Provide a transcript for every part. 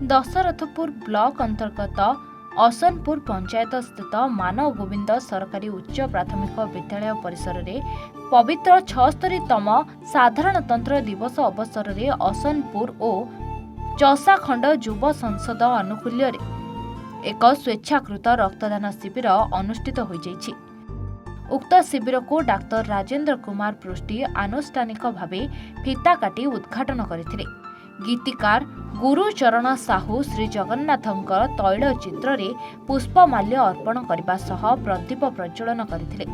Dasharathpur block अंतर्गत असनपुर पंचायत स्थित मानव गोविंद सरकारी उच्च प्राथमिक विद्यालय परिसर में पवित्र 76तम साधारणतंत्र दिवस अवसर में असनपुर और चौसाखंड युव संसद आनुकूल्य एक स्वेच्छाकृत रक्तदान शिविर अनुष्ठित हो जाइछि। उक्त शिविर को डाक्टर राजेंद्र कुमार पृष्टि आनुष्ठानिक भावे फीता काटी उद्घाटन करथिले। गीतिकार गुरुचरण साहू श्री जगन्नाथଙ୍କ तैल चित्र रे पुष्पमाल्य अर्पण करने सह प्रदीप प्रज्वलन करथिले।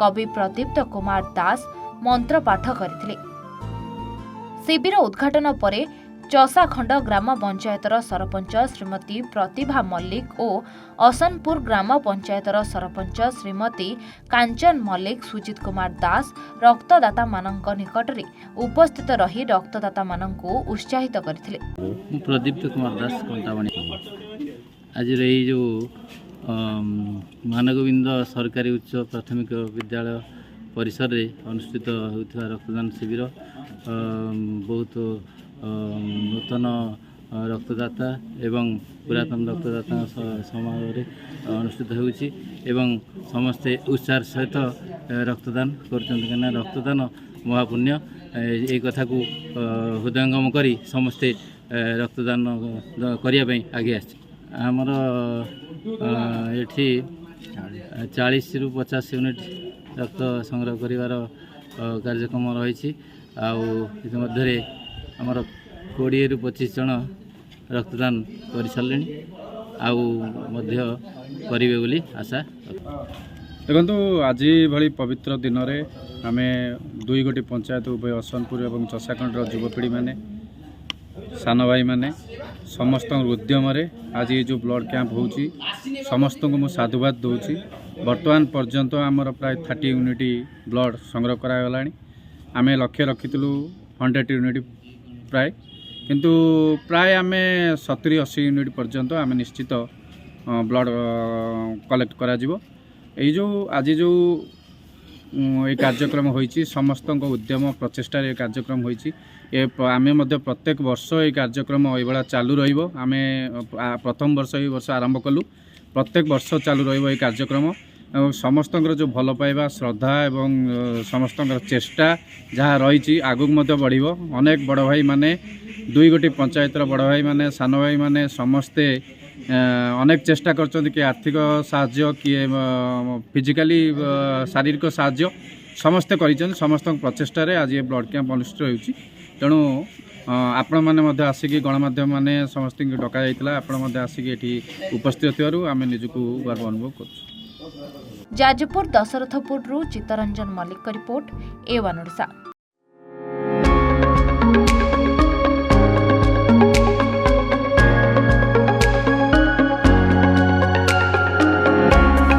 कवि प्रदीप्त कुमार दास मंत्र पाठ करथिले। शिविर उद्घाटन परे चौसाखंड ग्राम पंचायतर सरपंच श्रीमती प्रतिभा मल्लिक और असनपुर ग्राम पंचायतर सरपंच श्रीमती कांचन मल्लिक सुजित कुमार दास रक्तदाता मानक निकट में उपस्थित रही रक्तदाता मानक उत्साहित करथिले। प्रदीप्त कुमार दास कंटावाणी आज जो मानगोविंद सरकारी उच्च प्राथमिक विद्यालय परिसर में अनुष्ठित होता रक्तदान शिविर बहुत नूतन रक्तदाता एवं पुरातन रक्तदाता समारोह अनुष्ठित होउछि एवं समस्ते उत्साह सहित रक्तदान करछन। रक्तदान महापुण्य ए कथा को हृदयंगम करी समस्ते रक्तदान करिया पई आगे आछि। हमर एठी 40 रु 50 यूनिट रक्त संग्रह करिवार कार्यक्रम रही। आधे आमर 20 रु 25 जन रक्तदान कर सारे करेंगे बोली आशा। देखो आज भली पवित्र दिन में आम दुई गोटी पंचायत उभय असनपुर और चौसाखंड युवपीढ़ी मैंने सान भाई मैंने समस्त उद्यम आज ये जो ब्लड कैंप हो समस्त को मुझे साधुवाद दूची। बर्तमान पर्यंत आमर प्राय 30 यूनिट ब्लड संग्रह करागला। आम लक्ष्य रखीलु 100 यूनिट प्राय किंतु प्राय आम 70-80 यूनिट पर्यंत आम निश्चित ब्लड कलेक्ट करा जिवो। जो आज जो ये कार्यक्रम होइछि समस्त उद्यम प्रचेष्टा ये कार्यक्रम होइछि। आम प्रत्येक वर्ष ये कार्यक्रम ये चालू रहिबो। आम प्रथम वर्ष ये वर्ष आरंभ कलु, प्रत्येक वर्ष चालू रहिबो ये कार्यक्रम। समस्त जो भल पाइबा श्रद्धा एवं समस्त चेष्टा जहाँ रही आगुक बढ़िबो। अनेक बड़ भाई माने दुई गोटी पंचायतर बड़ भाई माने सान भाई माने समस्ते अनेक चेष्टा करछन्ति कि आर्थिक साहाय्य किए फिजिकली शारीरिक साहाय्य समस्ते करिछन्। समस्त प्रचेष्टा रे आज ये ब्लड कैंप अनुष्ठित होउछि। तेणु आपण माने आसिक गणमाध्यम माने समस्त डका जाइतिला। आपण आसिक एठी उपस्थित थिबारु आमे निजकु गर्व अनुभव करछु। Jajpur Dasharathpur Chittaranjan Mallik report A1 Odisha.